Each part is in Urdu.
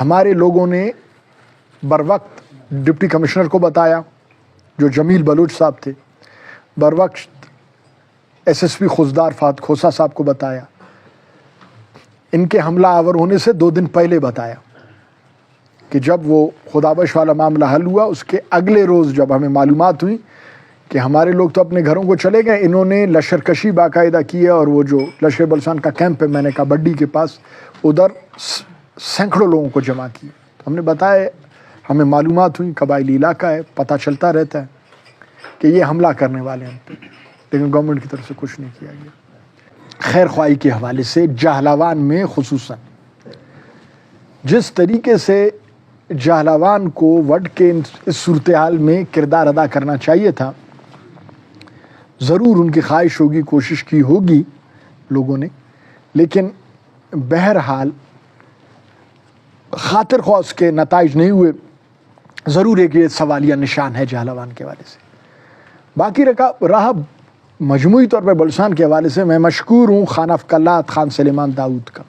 ہمارے لوگوں نے بر وقت ڈپٹی کمشنر کو بتایا جو جمیل بلوچ صاحب تھے، بر وقت S S P Khuzdar Fahad Khosa صاحب کو بتایا، ان کے حملہ آور ہونے سے 2 دن پہلے بتایا کہ جب وہ خدابش والا معاملہ حل ہوا، اس کے اگلے روز جب ہمیں معلومات ہوئی کہ ہمارے لوگ تو اپنے گھروں کو چلے گئے، انہوں نے لشکر کشی باقاعدہ کی ہے، اور وہ جو لشکر بلسان کا کیمپ ہے میں نے کہا بڈی کے پاس، ادھر سینکڑوں لوگوں کو جمع کیا۔ ہم نے بتایا، ہمیں معلومات ہوئی، قبائلی علاقہ ہے، پتہ چلتا رہتا ہے کہ یہ حملہ کرنے والے ہیں، لیکن گورنمنٹ کی طرف سے کچھ نہیں کیا گیا۔ خیر خواہی کے حوالے سے جہلاوان میں خصوصاً جس طریقے سے جہلاوان کو وڈ کے اس صورتحال میں کردار ادا کرنا چاہیے تھا، ضرور ان کی خواہش ہوگی، کوشش کی ہوگی لوگوں نے، لیکن بہرحال خاطر خواہ اس کے نتائج نہیں ہوئے۔ ضرور ایک یہ سوالیہ نشان ہے جہلاوان کے حوالے سے۔ باقی رہا مجموعی طور پر بلوچستان کے حوالے سے، میں مشکور ہوں خان افقلات خان سلیمان داؤد کا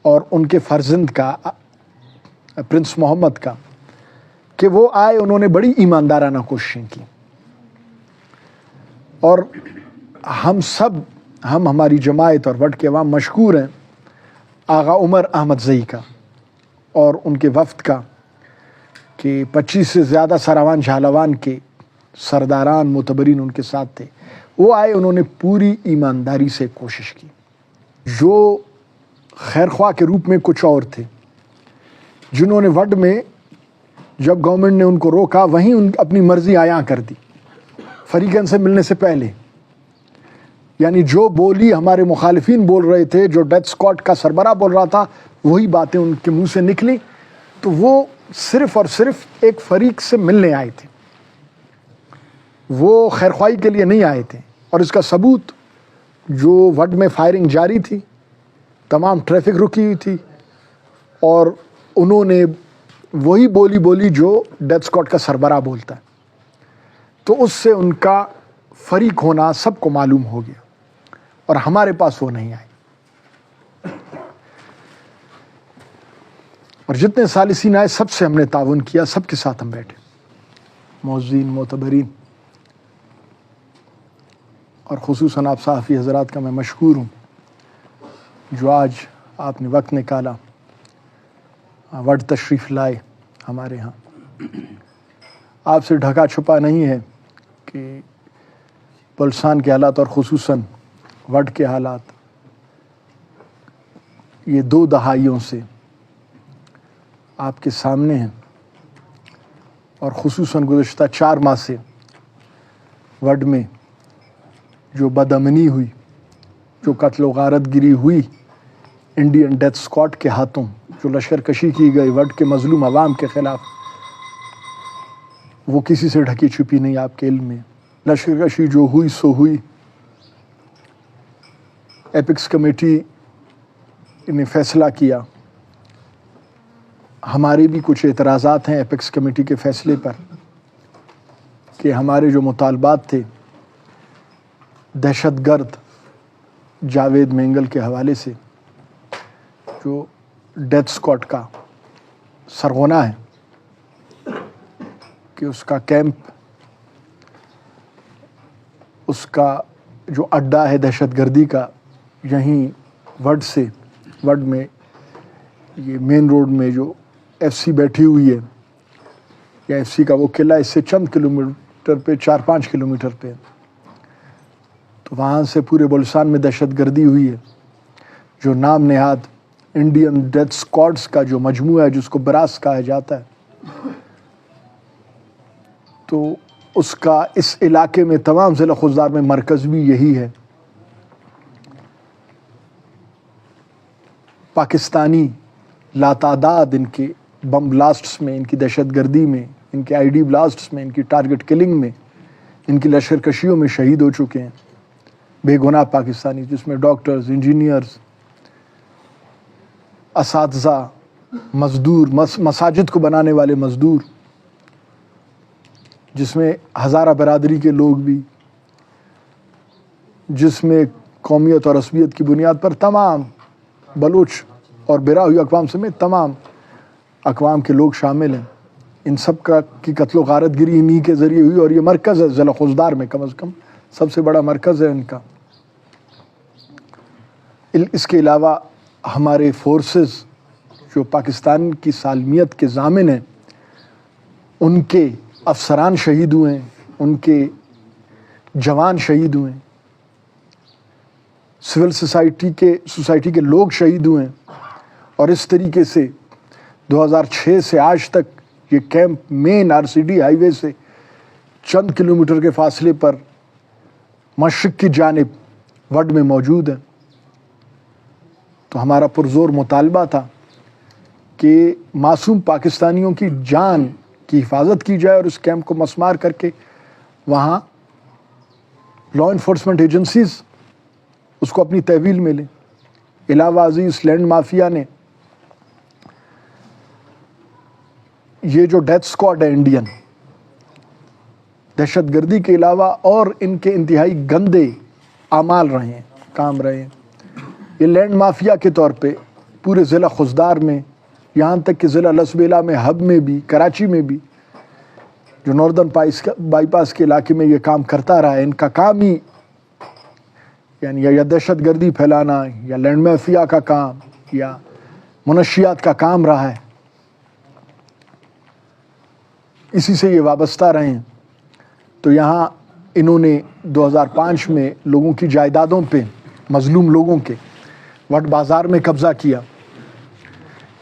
اور ان کے فرزند کا پرنس محمد کا، کہ وہ آئے، انہوں نے بڑی ایماندارانہ کوششیں کی، اور ہماری جماعت اور وڈ کے عوام مشکور ہیں آغا عمر احمد زئی کا اور ان کے وفد کا، کہ 25 سے زیادہ سراوان جہلاوان کے سرداران معتبرین ان کے ساتھ تھے۔ وہ آئے، انہوں نے پوری ایمانداری سے کوشش کی۔ جو خیر خواہ کے روپ میں کچھ اور تھے، جنہوں نے وڈ میں جب گورنمنٹ نے ان کو روکا، وہیں ان اپنی مرضی عیاں کر دی فریقین سے ملنے سے پہلے، یعنی جو بولی ہمارے مخالفین بول رہے تھے، جو ڈیتھ اسکواڈ کا سربراہ بول رہا تھا، وہی باتیں ان کے منہ سے نکلی، تو وہ صرف اور صرف ایک فریق سے ملنے آئے تھے، وہ خیر خواہی کے لیے نہیں آئے تھے۔ اور اس کا ثبوت جو وڈ میں فائرنگ جاری تھی، تمام ٹریفک رکی ہوئی تھی، اور انہوں نے وہی بولی جو ڈیتھ اسکواڈ کا سربراہ بولتا ہے، تو اس سے ان کا فریق ہونا سب کو معلوم ہو گیا، اور ہمارے پاس وہ نہیں آئے۔ اور جتنے ثالثین آئے، سب سے ہم نے تعاون کیا، سب کے ساتھ ہم بیٹھے، معززین، معتبرین، اور خصوصاً آپ صحافی حضرات کا میں مشکور ہوں جو آج آپ نے وقت نکالا، وڈ تشریف لائے ہمارے ہاں۔ آپ سے ڈھکا چھپا نہیں ہے کہ بلوچستان کے حالات اور خصوصاً وڈ کے حالات یہ 2 دہائیوں سے آپ کے سامنے ہیں، اور خصوصاً گزشتہ 4 ماہ سے وڈ میں جو بدامنی ہوئی، جو قتل و غارت گری ہوئی انڈین ڈیتھ اسکواڈ کے ہاتھوں، جو لشکر کشی کی گئی وڈ کے مظلوم عوام کے خلاف، وہ کسی سے ڈھکی چھپی نہیں، آپ کے علم میں۔ لشکر کشی جو ہوئی سو ہوئی، ایپکس کمیٹی نے فیصلہ کیا، ہمارے بھی کچھ اعتراضات ہیں ایپکس کمیٹی کے فیصلے پر، کہ ہمارے جو مطالبات تھے دہشت گرد جاوید مینگل کے حوالے سے، جو ڈیتھ اسکواڈ کا سرغنہ ہے، کہ اس کا کیمپ، اس کا جو اڈا ہے دہشت گردی کا، یہیں وڈ میں یہ مین روڈ میں جو ایف سی بیٹھی ہوئی ہے، یا ایف سی کا وہ قلعہ، اس سے چند کلومیٹر پہ، 4-5 کلومیٹر پہ، تو وہاں سے پورے بلوچستان میں دہشت گردی ہوئی ہے، جو نام نہاد انڈین ڈیتھ اسکواڈز کا جو مجموعہ ہے، جس کو براس کہا جاتا ہے، تو اس کا اس علاقے میں تمام ضلع خوزدار میں مرکز بھی یہی ہے۔ پاکستانی لاتعداد ان کے بم بلاسٹس میں، ان کی دہشت گردی میں، ان کے آئی ڈی بلاسٹس میں، ان کی ٹارگٹ کلنگ میں، ان کی لشکر کشیوں میں شہید ہو چکے ہیں بے گناہ پاکستانی، جس میں ڈاکٹرز، انجینئرز، اساتذہ، مزدور، مساجد کو بنانے والے مزدور، جس میں ہزارہ برادری کے لوگ بھی، جس میں قومیت اور عصبیت کی بنیاد پر تمام بلوچ اور برا ہوئی اقوام سمیت تمام اقوام کے لوگ شامل ہیں، ان سب کی قتل و غارت گری انہی کے ذریعے ہوئی، اور یہ مرکز ہے ضلع خضدار میں، کم از کم سب سے بڑا مرکز ہے ان کا۔ اس کے علاوہ ہمارے فورسز جو پاکستان کی سالمیت کے ضامن ہیں، ان کے افسران شہید ہوئے ہیں، ان کے جوان شہید ہوئے ہیں، سول سوسائٹی کے لوگ شہید ہوئے ہیں، اور اس طریقے سے 2006 سے آج تک یہ کیمپ مین RCD ہائی وے سے چند کلومیٹر کے فاصلے پر مشرق کی جانب وڈ میں موجود ہے۔ تو ہمارا پرزور مطالبہ تھا کہ معصوم پاکستانیوں کی جان کی حفاظت کی جائے، اور اس کیمپ کو مسمار کر کے وہاں لا انفورسمنٹ ایجنسیز اس کو اپنی تحویل میں لیں۔ علاوہ ازیں اس لینڈ مافیا نے یہ جو ڈیتھ اسکواڈ ہے انڈین، دہشت گردی کے علاوہ اور ان کے انتہائی گندے اعمال رہے ہیں، کام رہے ہیں، یہ لینڈ مافیا کے طور پہ پورے ضلع خضدار میں، یہاں تک کہ ضلع لسبیلا میں، ہب میں بھی، کراچی میں بھی، جو ناردرن بائی پاس کے علاقے میں یہ کام کرتا رہا ہے۔ ان کا کام ہی یعنی یا دہشت گردی پھیلانا، یا لینڈ مافیا کا کام، یا منشیات کا کام رہا ہے، اسی سے یہ وابستہ رہے ہیں۔ تو یہاں انہوں نے 2005 میں لوگوں کی جائیدادوں پہ، مظلوم لوگوں کے وٹ بازار میں قبضہ کیا۔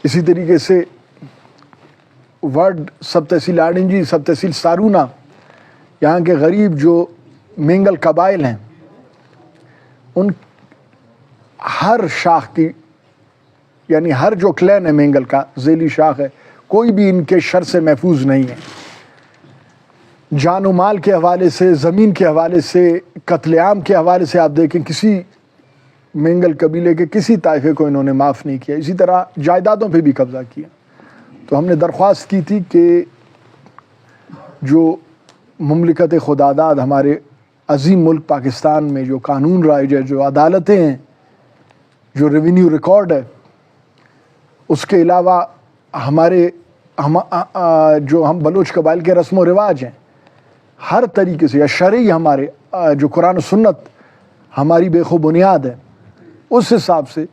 اسی طریقے سے وڈ سب تحصیل آڈنجی، سب تحصیل سارونا، یہاں کے غریب جو مینگل قبائل ہیں، ان ہر شاخ کی، یعنی ہر جو کلین ہے مینگل کا ذیلی شاخ ہے، کوئی بھی ان کے شر سے محفوظ نہیں ہے۔ جان و مال کے حوالے سے، زمین کے حوالے سے، قتل عام کے حوالے سے آپ دیکھیں کسی مینگل قبیلے کے کسی طائفے کو انہوں نے معاف نہیں کیا۔ اسی طرح جائیدادوں پہ بھی قبضہ کیا۔ تو ہم نے درخواست کی تھی کہ جو مملکت خداداد، ہمارے عظیم ملک پاکستان میں جو قانون رائج ہے، جو عدالتیں ہیں، جو ریونیو ریکارڈ ہے، اس کے علاوہ جو ہم بلوچ قبائل کے رسم و رواج ہیں، ہر طریقے سے، یا شرعی ہمارے جو قرآن و سنت ہماری بے خو بنیاد ہے، اس حساب سے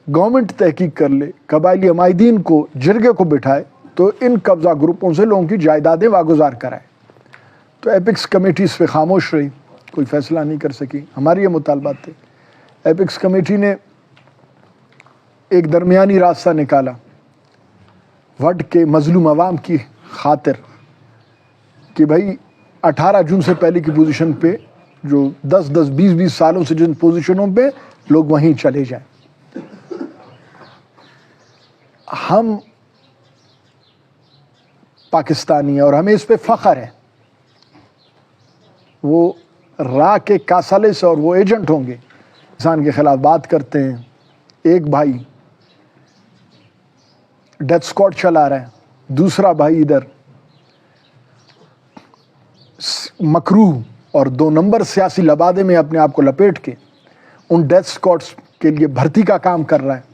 گورنمنٹ تحقیق کر لے، قبائلی عمائدین کو جرگے کو بٹھائے، تو ان قبضہ گروپوں سے لوگوں کی جائیدادیں واگزار کرائے۔ تو ایپکس کمیٹی اس پہ خاموش رہی، کوئی فیصلہ نہیں کر سکی۔ ہمارے یہ مطالبات تھے۔ ایپکس کمیٹی نے ایک درمیانی راستہ نکالا وڈ کے مظلوم عوام کی خاطر، کہ بھائی 18 جون سے پہلے کی پوزیشن پہ جو 10-20 سالوں سے جن پوزیشنوں پہ لوگ وہیں چلے جائیں۔ ہم پاکستانی ہیں اور ہمیں اس پہ فخر ہے۔ وہ راہ کے کاسالے سے، اور وہ ایجنٹ ہوں گے انسان کے خلاف بات کرتے ہیں۔ ایک بھائی ڈیتھ اسکواڈ چلا رہا ہے، دوسرا بھائی ادھر مکروہ اور 2 نمبر سیاسی لبادے میں اپنے آپ کو لپیٹ کے ان ڈیتھ اسکواڈز کے لیے بھرتی کا کام کر رہا ہے،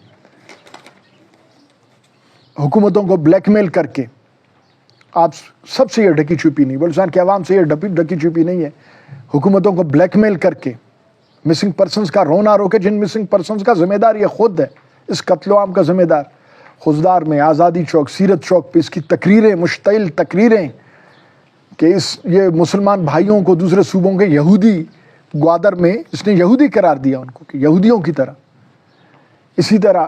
حکومتوں کو بلیک میل کر کے۔ آپ سب سے یہ ڈھکی چھپی نہیں، بلوچستان کے عوام سے یہ ڈھکی چھپی نہیں ہے، حکومتوں کو بلیک میل کر کے مسنگ پرسنز کا رونا روکے، جن مسنگ پرسنز کا ذمہ دار یہ خود ہے، اس قتل و عام کا ذمہ دار۔ خضدار میں، آزادی چوک، سیرت چوک پہ اس کی تقریریں، مشتعل تقریریں، کہ یہ مسلمان بھائیوں کو دوسرے صوبوں کے یہودی، گوادر میں اس نے یہودی قرار دیا ان کو، کہ یہودیوں کی طرح۔ اسی طرح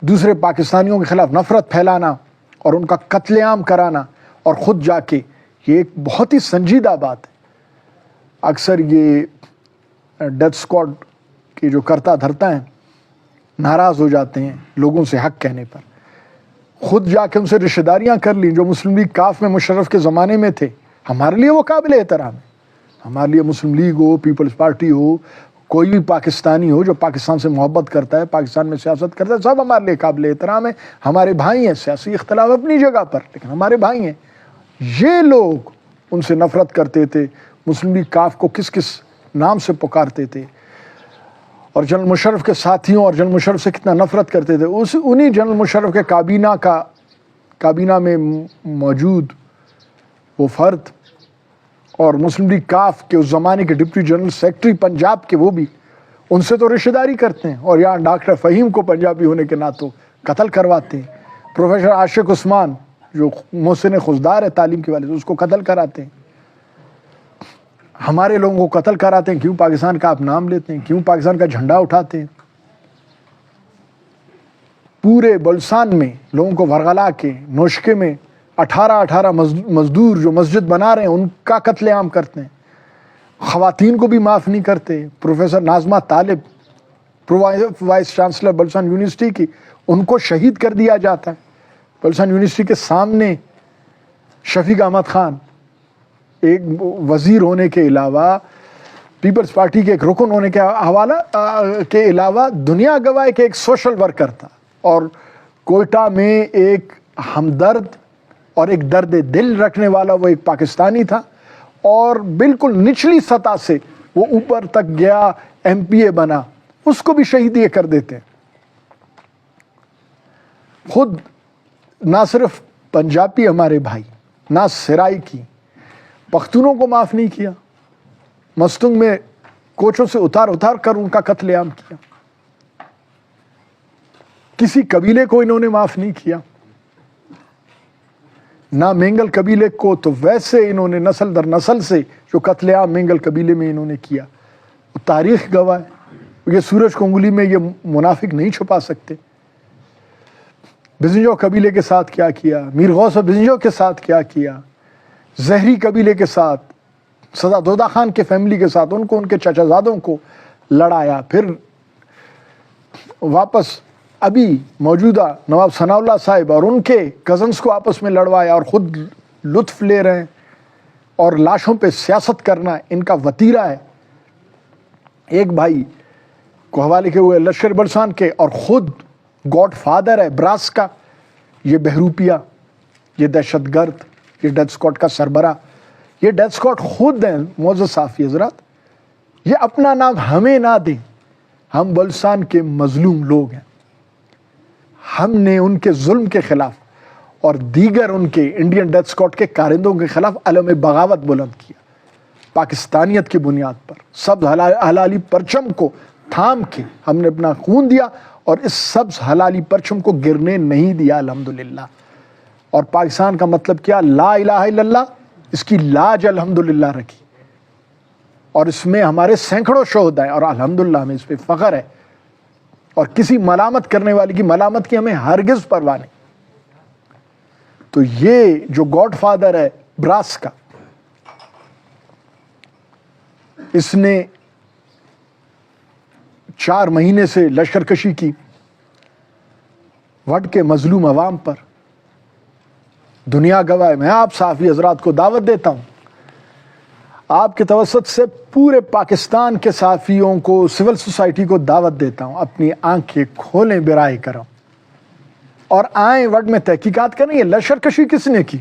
دوسرے پاکستانیوں کے خلاف نفرت پھیلانا اور ان کا قتل عام کرانا، اور خود جا کے، یہ ایک بہت ہی سنجیدہ بات ہے۔ اکثر یہ ڈیتھ اسکواڈ کے جو کرتا دھرتا ہیں ناراض ہو جاتے ہیں لوگوں سے حق کہنے پر، خود جا کے ان سے رشتہ داریاں کر لیں، جو مسلم لیگ کاف میں مشرف کے زمانے میں تھے۔ ہمارے لیے وہ قابل احترام ہے، ہمارے لیے مسلم لیگ ہو، پیپلز پارٹی ہو، کوئی بھی پاکستانی ہو جو پاکستان سے محبت کرتا ہے، پاکستان میں سیاست کرتا ہے، سب ہمارے لیے قابل احترام ہے، ہمارے بھائی ہیں۔ سیاسی اختلاف اپنی جگہ پر، لیکن ہمارے بھائی ہیں۔ یہ لوگ ان سے نفرت کرتے تھے، مسلم لیگ کاف کو کس کس نام سے پکارتے تھے، اور جنرل مشرف کے ساتھیوں اور جنرل مشرف سے کتنا نفرت کرتے تھے. انہی جنرل مشرف کے کابینہ میں موجود وہ فرد اور مسلم لیگ کاف کے اس زمانے کے ڈپٹی جنرل سیکرٹری پنجاب کے، وہ بھی ان سے تو رشتہ داری کرتے ہیں، اور یہاں ڈاکٹر فہیم کو پنجابی ہونے کے ناطے قتل کرواتے ہیں. پروفیسر عاشق عثمان جو محسن خزدار ہے تعلیم کے والے سے، اس کو قتل کراتے ہیں. ہمارے لوگوں کو قتل کراتے ہیں. کیوں پاکستان کا آپ نام لیتے ہیں؟ کیوں پاکستان کا جھنڈا اٹھاتے ہیں؟ پورے بلوچستان میں لوگوں کو ورغلا کے نوشکے میں 18 مزدور جو مسجد بنا رہے ہیں ان کا قتل عام کرتے ہیں. خواتین کو بھی معاف نہیں کرتے. پروفیسر ناظمہ طالب وائس چانسلر بلوچستان یونیورسٹی کی، ان کو شہید کر دیا جاتا ہے. بلوچستان یونیورسٹی کے سامنے شفیق احمد خان ایک وزیر ہونے کے علاوہ، پیپلز پارٹی کے ایک رکن ہونے کے علاوہ دنیا گواہ کے ایک سوشل ورکر تھا، اور کوئٹہ میں ایک ہمدرد اور ایک درد دل رکھنے والا وہ ایک پاکستانی تھا، اور بالکل نچلی سطح سے وہ اوپر تک گیا، MPA بنا. اس کو بھی شہید یہ کر دیتے ہیں. خود نہ صرف پنجابی ہمارے بھائی، نہ سرائی کی پختونوں کو معاف نہیں کیا. مستنگ میں کوچوں سے اتار کر ان کا قتل عام کیا. کسی قبیلے کو انہوں نے معاف نہیں کیا. نہ مینگل قبیلے کو تو ویسے انہوں نے نسل در نسل سے جو قتل عام مینگل قبیلے میں انہوں نے کیا، تاریخ گواہ ہے. یہ سورج کو انگلی میں یہ منافق نہیں چھپا سکتے. بزنجو قبیلے کے ساتھ کیا کیا، میر غوث و بزنجو کے ساتھ کیا کیا، زہری قبیلے کے ساتھ، سزا دودہ خان کے فیملی کے ساتھ، ان کے چچا زادوں کو لڑایا. پھر واپس ابھی موجودہ نواب ثناء اللہ صاحب اور ان کے کزنز کو آپس میں لڑوایا، اور خود لطف لے رہے ہیں. اور لاشوں پہ سیاست کرنا ان کا وتیرہ ہے. ایک بھائی کو حوالے کے ہوئے لشکر بلوچستان کے، اور خود گاڈ فادر ہے براس کا، یہ بہروپیہ، یہ دہشت گرد، یہ ڈیتھ اسکواڈ کا سربراہ. یہ ڈیتھ اسکواڈ خود ہیں معزز صحافی حضرات. یہ اپنا نام ہمیں نہ دیں. ہم بلوچستان کے مظلوم لوگ ہیں. ہم نے ان کے ظلم کے خلاف اور دیگر ان کے انڈین ڈیتھ اسکواڈ کے کارندوں کے خلاف علم بغاوت بلند کیا. پاکستانیت کی بنیاد پر سبز حلالی پرچم کو تھام کے ہم نے اپنا خون دیا، اور اس سبز حلالی پرچم کو گرنے نہیں دیا الحمدللہ. اور پاکستان کا مطلب کیا؟ لا الہ الا اللہ. اس کی لاج الحمدللہ رکھی، اور اس میں ہمارے سینکڑوں شہداء ہیں، اور الحمدللہ ہمیں اس پہ فخر ہے. اور کسی ملامت کرنے والی کی ملامت کی ہمیں ہرگز پرواہ نہیں. تو یہ جو گاڈ فادر ہے براس کا، اس نے 4 مہینے سے لشکر کشی کی وڈ کے مظلوم عوام پر. دنیا گواہ ہے. میں آپ صحافی حضرات کو دعوت دیتا ہوں، آپ کے توسط سے پورے پاکستان کے صحافیوں کو، سول سوسائٹی کو دعوت دیتا ہوں، اپنی آنکھیں کھولیں برائے کرم، اور آئیں وڈ میں تحقیقات کریں. یہ لشکر کشی کس نے کی؟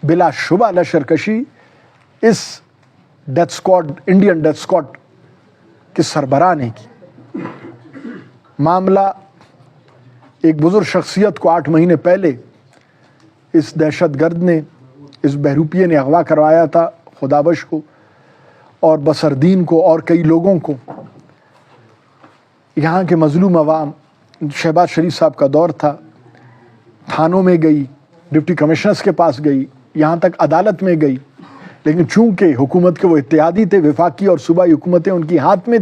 بلا شبہ لشکر کشی اس death squad, Indian death squad کے سربراہ نے کی. معاملہ ایک بزرگ شخصیت کو 8 مہینے پہلے اس دہشت گرد نے، اس بہروپیے نے اغوا کروایا تھا، خدا بخش کو اور بصردین کو اور کئی لوگوں کو. یہاں کے مظلوم عوام، شہباز شریف صاحب کا دور تھا، تھانوں میں گئی، ڈپٹی کمشنرز کے پاس گئی، یہاں تک عدالت میں گئی. لیکن چونکہ حکومت کے وہ اتحادی تھے، وفاقی اور صوبائی حکومتیں ان کے ہاتھ میں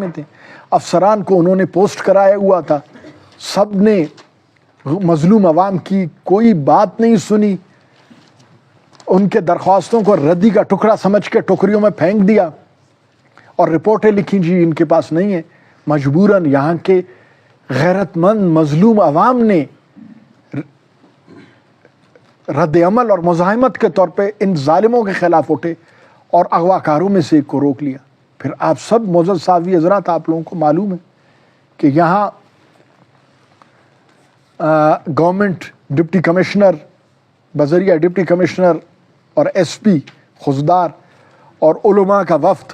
تھیں، افسران کو انہوں نے پوسٹ کرایا ہوا تھا. سب نے مظلوم عوام کی کوئی بات نہیں سنی، ان کے درخواستوں کو ردی کا ٹکڑا سمجھ کے ٹوکریوں میں پھینک دیا، اور رپورٹیں لکھی جی ان کے پاس نہیں ہیں. مجبوراً یہاں کے غیرت مند مظلوم عوام نے رد عمل اور مزاحمت کے طور پہ ان ظالموں کے خلاف اٹھے، اور اغوا کاروں میں سے ایک کو روک لیا. پھر آپ سب معزز صحافی حضرات، آپ لوگوں کو معلوم ہے کہ یہاں گورنمنٹ ڈپٹی کمشنر بذریعہ ڈپٹی کمشنر اور SP خزدار اور علماء کا وفد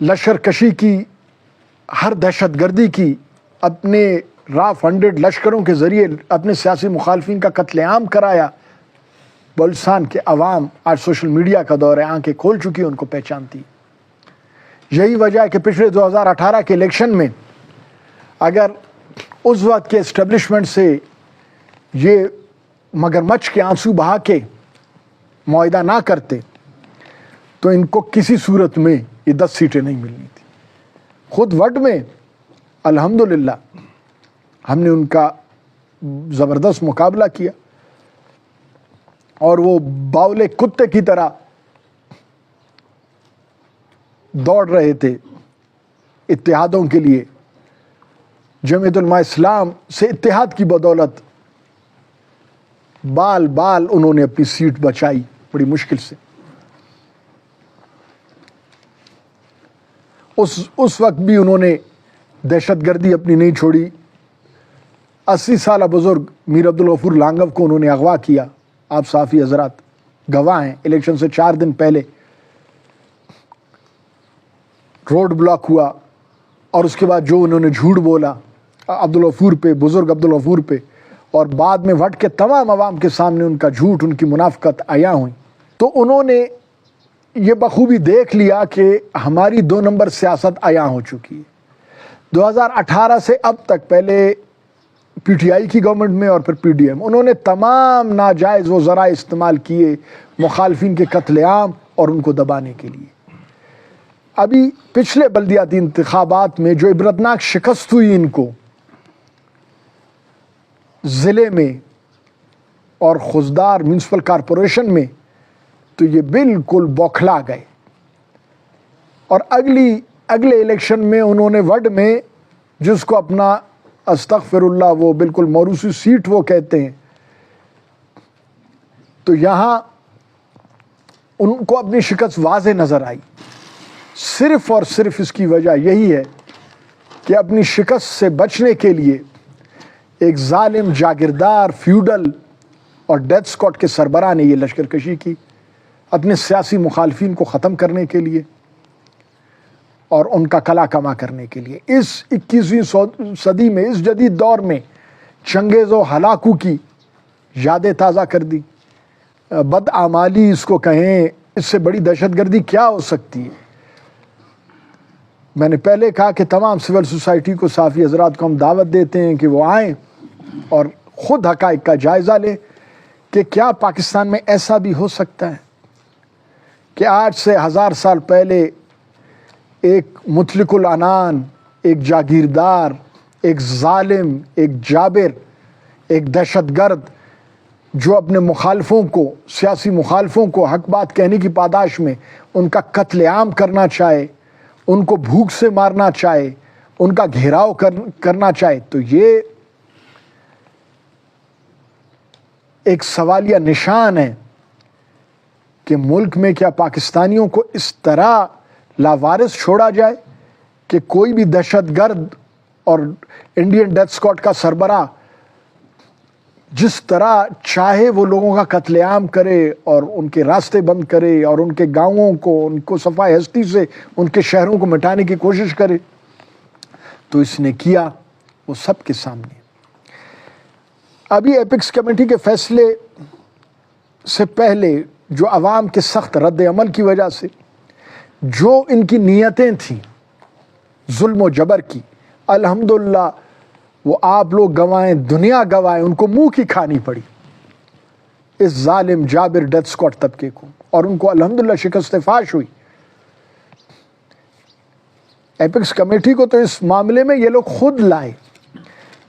لشکر کشی کی، ہر دہشت گردی کی، اپنے را فنڈڈ لشکروں کے ذریعے اپنے سیاسی مخالفین کا قتل عام کرایا. بلوچستان کے عوام آج سوشل میڈیا کا دور ہے، آنکھیں کھول چکی ہیں، ان کو پہچانتی. یہی وجہ ہے کہ پچھلے 2018 کے الیکشن میں اگر اس وقت کے اسٹیبلشمنٹ سے یہ مگرمچھ کے آنسو بہا کے معاہدہ نہ کرتے تو ان کو کسی صورت میں یہ 10 سیٹیں نہیں ملنی تھی. خود وڈ میں الحمدللہ ہم نے ان کا زبردست مقابلہ کیا اور وہ باولے کتے کی طرح دوڑ رہے تھے اتحادوں کے لیے. جمعیت علماء اسلام سے اتحاد کی بدولت بال بال انہوں نے اپنی سیٹ بچائی بڑی مشکل سے. اس وقت بھی انہوں نے دہشت گردی اپنی نہیں چھوڑی. 80 سالہ بزرگ میر عبدالغفور لانگو کو انہوں نے اغوا کیا. آپ صحافی حضرات گواہ ہیں، الیکشن سے 4 دن پہلے روڈ بلاک ہوا اور اس کے بعد جو انہوں نے جھوٹ بولا عبدالغفور پہ، بزرگ عبدالغفور پہ، اور بعد میں وٹ کے تمام عوام کے سامنے ان کا جھوٹ، ان کی منافقت عیاں ہوئی. تو انہوں نے یہ بخوبی دیکھ لیا کہ ہماری 2 نمبر سیاست عیاں ہو چکی ہے. 2018 سے اب تک، پہلے پی ٹی آئی کی گورنمنٹ میں اور پھر پی ڈی ایم، انہوں نے تمام ناجائز وہ ذرائع استعمال کیے مخالفین کے قتل عام اور ان کو دبانے کے لیے. ابھی پچھلے بلدیاتی انتخابات میں جو عبرتناک شکست ہوئی ان کو ضلع میں اور خوزدار میونسپل کارپوریشن میں، تو یہ بالکل بوکھلا گئے. اور اگلے الیکشن میں انہوں نے وڈ میں، جس کو اپنا استغفر اللہ وہ بالکل موروثی سیٹ وہ کہتے ہیں، تو یہاں ان کو اپنی شکست واضح نظر آئی. صرف اور صرف اس کی وجہ یہی ہے کہ اپنی شکست سے بچنے کے لیے ایک ظالم جاگیردار فیوڈل اور ڈیتھ اسکواڈ کے سربراہ نے یہ لشکر کشی کی اپنے سیاسی مخالفین کو ختم کرنے کے لیے اور ان کا کلا کما کرنے کے لیے. اس 21ویں صدی میں، اس جدید دور میں چنگیز و ہلاکو کی یادیں تازہ کر دی. بدعمالی اس کو کہیں، اس سے بڑی دہشت گردی کیا ہو سکتی ہے. میں نے پہلے کہا کہ تمام سول سوسائٹی کو، صحافی حضرات کو ہم دعوت دیتے ہیں کہ وہ آئیں اور خود حقائق کا جائزہ لیں کہ کیا پاکستان میں ایسا بھی ہو سکتا ہے کہ آج سے 1000 سال پہلے ایک مطلق العنان، ایک جاگیردار، ایک ظالم، ایک جابر، ایک دہشت گرد جو اپنے مخالفوں کو، سیاسی مخالفوں کو حق بات کہنے کی پاداش میں ان کا قتل عام کرنا چاہے، ان کو بھوک سے مارنا چاہے، ان کا گھیراؤ کرنا چاہے، تو یہ ایک سوالیہ نشان ہے کہ ملک میں کیا پاکستانیوں کو اس طرح لاوارث چھوڑا جائے کہ کوئی بھی دہشت گرد اور انڈین ڈیتھ اسکواڈ کا سربراہ جس طرح چاہے وہ لوگوں کا قتل عام کرے اور ان کے راستے بند کرے اور ان کے گاؤں کو، ان کو صفائی ہستی سے ان کے شہروں کو مٹانے کی کوشش کرے. تو اس نے کیا وہ سب کے سامنے. ابھی ایپکس کمیٹی کے فیصلے سے پہلے جو عوام کے سخت رد عمل کی وجہ سے جو ان کی نیتیں تھیں ظلم و جبر کی، الحمدللہ وہ آپ لوگ گوائیں، دنیا گوائیں، ان کو منہ کی کھانی پڑی اس ظالم جابر ڈیتھ اسکواڈ طبقے کو، اور ان کو الحمدللہ شکست فاش ہوئی. ایپکس کمیٹی کو تو اس معاملے میں یہ لوگ خود لائے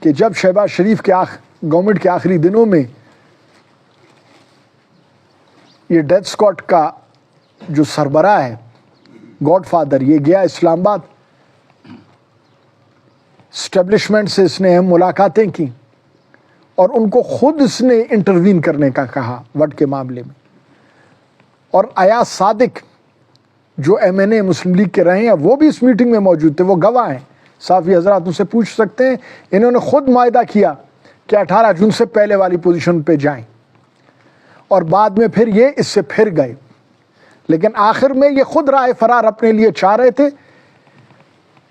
کہ جب شہباز شریف کے گورنمنٹ کے آخری دنوں میں یہ ڈیتھ اسکواڈ کا جو سربراہ ہے، گاڈ فادر، یہ گیا اسلام آباد، اسٹیبلشمنٹ سے اس نے اہم ملاقاتیں کی اور ان کو خود اس نے انٹروین کرنے کا کہا وڈ کے معاملے میں. اور ایاز صادق جو ایم این اے مسلم لیگ کے رہے ہیں، وہ بھی اس میٹنگ میں موجود تھے، وہ گواہ ہیں، صحافی حضرات ان سے پوچھ سکتے ہیں. انہوں نے خود معاہدہ کیا کہ 18 جون سے پہلے والی پوزیشن پہ جائیں، اور بعد میں پھر یہ اس سے پھر گئے. لیکن آخر میں یہ خود رائے فرار اپنے لیے چاہ رہے تھے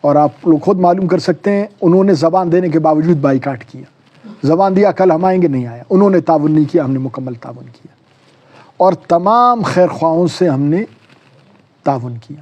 اور آپ لوگ خود معلوم کر سکتے ہیں انہوں نے زبان دینے کے باوجود بائیکاٹ کیا. زبان دیا کل ہم آئیں گے، نہیں آیا. انہوں نے تعاون نہیں کیا، ہم نے مکمل تعاون کیا، اور تمام خیر خواہوں سے ہم نے تعاون کیا.